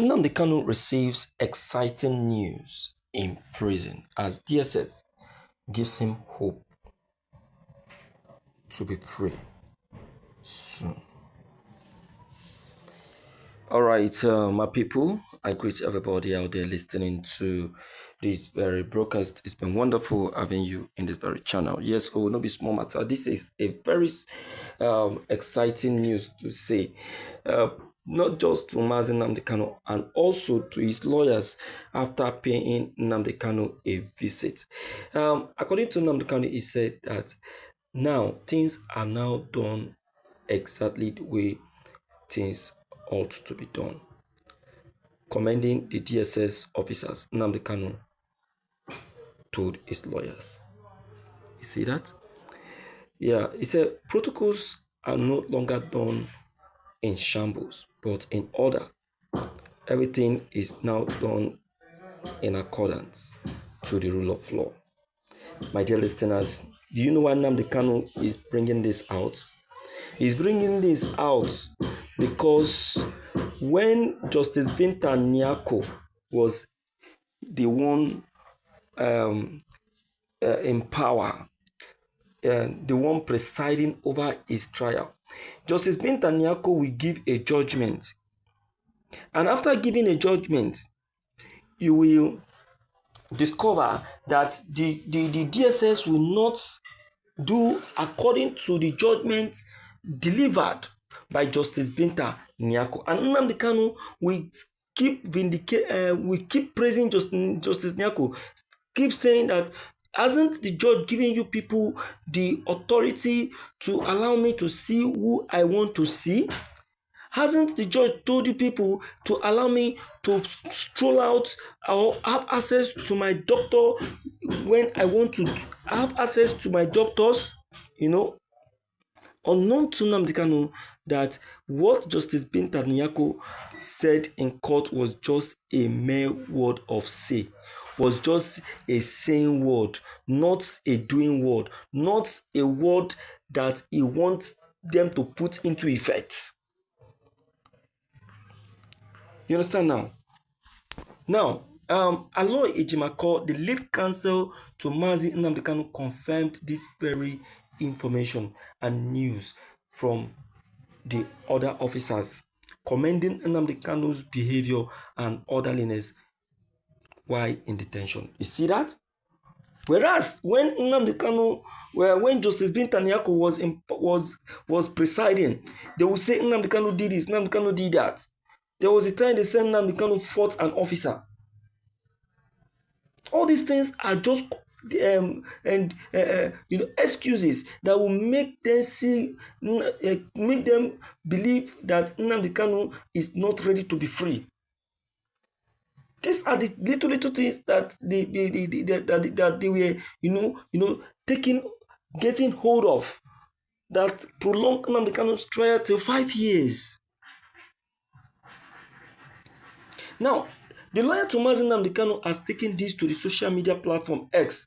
Nnamdi Kanu receives exciting news in prison as DSS gives him hope to be free soon. All right, my people, I greet everybody out there listening to this very broadcast. It's been wonderful having you in this very channel. Yes, oh, no be small matter. This is a very exciting news to say. Not just to Mazi Nnamdi Kanu and also to his lawyers after paying Nnamdi Kanu a visit. According to Nnamdi Kanu, he said that now things are now done exactly the way things ought to be done. Commending the DSS officers, Nnamdi Kanu told his lawyers. You see that? Yeah, he said protocols are no longer done in shambles, but in order. Everything is now done in accordance to the rule of law. My dear listeners, do you know why Nnamdi Kanu is bringing this out? He's bringing this out because when Justice Binta Nyako was the one in power, the one presiding over his trial, Justice Binta Nyako will give a judgment. And after giving a judgment, you will discover that the DSS will not do according to the judgment delivered by Justice Binta Nyako. And Nnamdi Kanu will keep praising Justice Nyako, keep saying that hasn't the judge given you people the authority to allow me to see who I want to see? Hasn't the judge told you people to allow me to stroll out or have access to my doctor when I want to have access to my doctors? You know, unknown to Nnamdi Kanu that what Justice Binta Nyako said in court was just a mere word of say, was just a saying word, not a doing word, not a word that he wants them to put into effect. You understand now? Now, Aloy Ejimako, the lead counsel to Mazi Nnamdi Kanu, confirmed this very information and news from the other officers, commending Nnamdi Kanu's behavior and orderliness while in detention. You see that? Whereas when Nnamdi Kanu, when Justice Binta Nyako was presiding, they would say Nnamdi Kanu did this, Nnamdi Kanu did that. There was a time they said Nnamdi Kanu fought an officer. All these things are just excuses that will make them believe that Nnamdi Kanu is not ready to be free. These are the little things that they were getting hold of, that prolonged Nnamdi Kanu's trial till 5 years. Now, the lawyer to Mazi Nnamdi Kanu has taken this to the social media platform X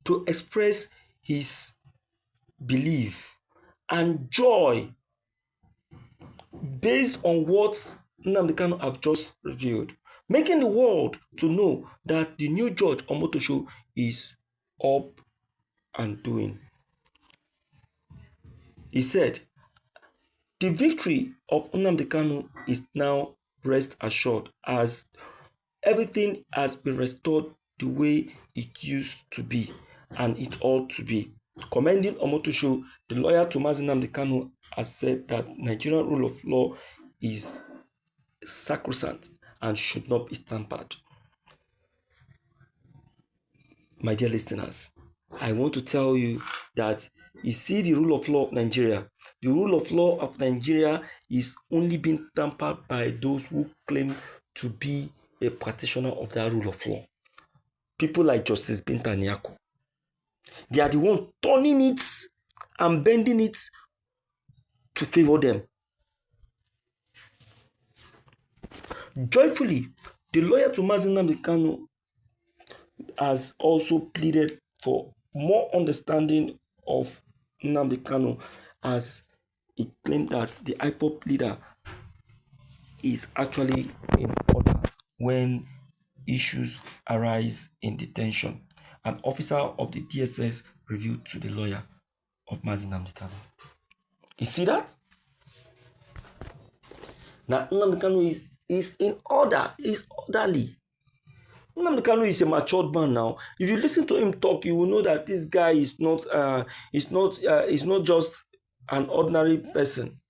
to express his belief and joy based on what Nnamdi Kanu have just revealed, making the world to know that the new judge Omotosho is up and doing. He said, the victory of Nnamdi Kanu is now rest assured, as everything has been restored the way it used to be and it ought to be. Commending Omotosho, the lawyer to Mazi Nnamdi Kanu has said that Nigerian rule of law is sacrosanct and should not be tampered. My dear listeners, I want to tell you that you see the rule of law of Nigeria. The rule of law of Nigeria is only being tampered by those who claim to be a practitioner of that rule of law. People like Justice Binta Nyako. They are the ones turning it and bending it to favor them. Joyfully, the lawyer to Mazi Nnamdi Kanu has also pleaded for more understanding of Nnamdi Kanu, as he claimed that the IPOB leader is actually in order. when issues arise in detention. An officer of the DSS revealed to the lawyer of Nnamdi Kanu. You see that? Now, Nnamdi Kanu is in order, is orderly. Nnamdi Kanu is a matured man now. If you listen to him talk, you will know that this guy is not just an ordinary person.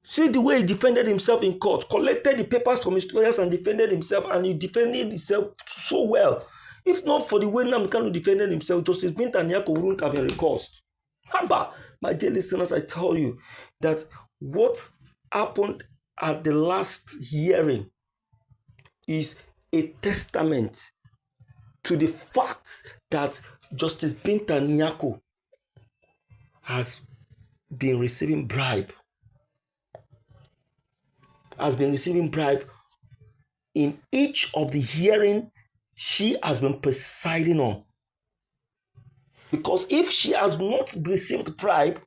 See the way he defended himself in court, collected the papers from his lawyers and defended himself, and he defended himself so well. If not for the way Nnamdi Kanu defended himself, Justice Binta Nyako wouldn't have been recalled. Haba, my dear listeners, I tell you that what happened at the last hearing is a testament to the fact that Justice Binta Nyako has been receiving bribe. In each of the hearing she has been presiding on. Because if she has not received bribe,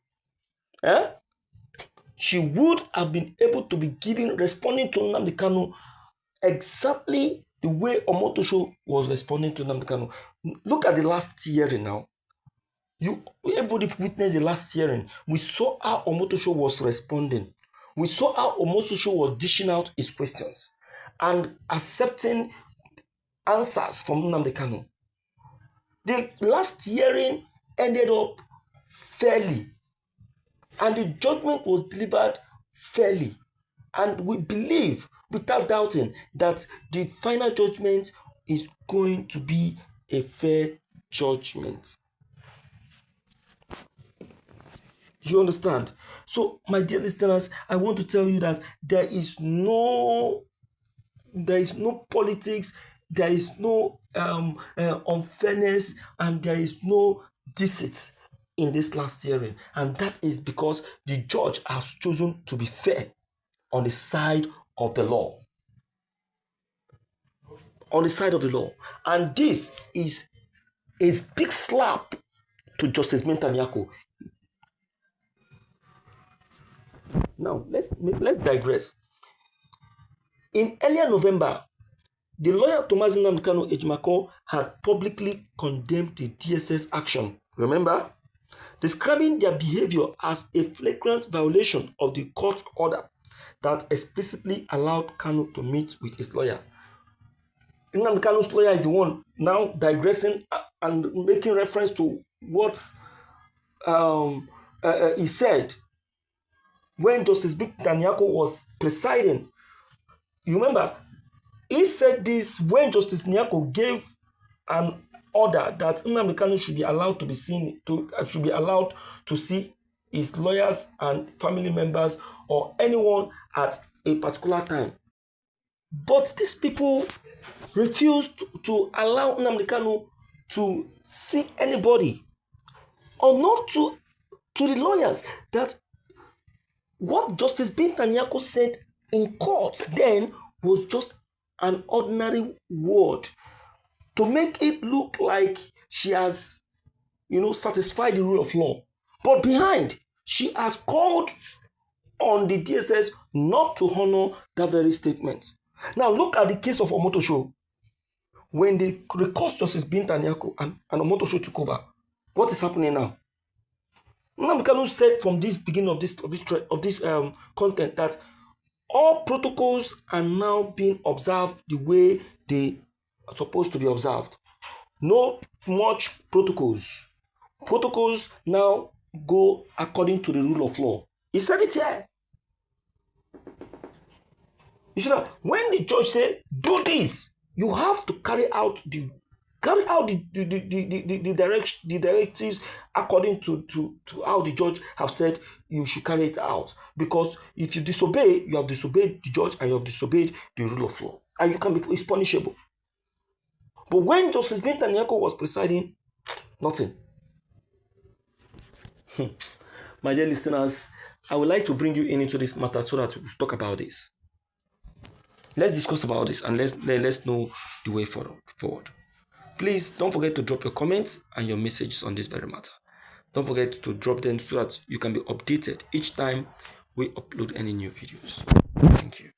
she would have been able to be responding to Nnamdi Kanu exactly the way Omotosho was responding to Nnamdi Kanu. Look at the last hearing now. Everybody witnessed the last hearing. We saw how Omotosho was responding. We saw how Omotosho was dishing out his questions and accepting answers from Nnamdi Kanu. The last hearing ended up fairly, and the judgment was delivered fairly. And we believe, without doubting, that the final judgment is going to be a fair judgment. You understand? So, my dear listeners, I want to tell you that there is no politics, there is no unfairness, and there is no deceit in this last hearing. And that is because the judge has chosen to be fair on the side of the law. On the side of the law. And this is a big slap to Justice Binta Nyako. Now, let's digress. In earlier November, the lawyer Thomas Nnamdi Kanu Ejimako had publicly condemned the DSS action. Remember? Describing their behavior as a flagrant violation of the court order that explicitly allowed Kanu to meet with his lawyer. Nnamdi Kanu's lawyer is the one now digressing and making reference to what he said when Justice Binta Nyako was presiding. You remember, he said this when Justice Nyako gave an order that Nnamdi Kanu should be allowed to see his lawyers and family members or anyone at a particular time. But these people refused to allow Nnamdi Kanu to see anybody, or not to the lawyers. That what Justice Binta Nyako said in court then was just an ordinary word to make it look like she has, satisfied the rule of law. But behind, she has called on the DSS not to honor that very statement. Now look at the case of Omotosho. When the recused Justice Binta Nyako and Omotosho took over, what is happening now? Nnamdi Kanu said from this beginning of this content that all protocols are now being observed the way they are supposed to be observed. No much protocols. Protocols now go according to the rule of law. He said it here. You see that when the judge said, do this, you have to carry out the directives according to how the judge have said you should carry it out. Because if you disobey, you have disobeyed the judge and you have disobeyed the rule of law. And it's punishable. But when Justice Binta Nyako was presiding, nothing. My dear listeners, I would like to bring you into this matter so that we talk about this. Let's discuss about this and let's know the way forward. Please don't forget to drop your comments and your messages on this very matter. Don't forget to drop them so that you can be updated each time we upload any new videos. Thank you.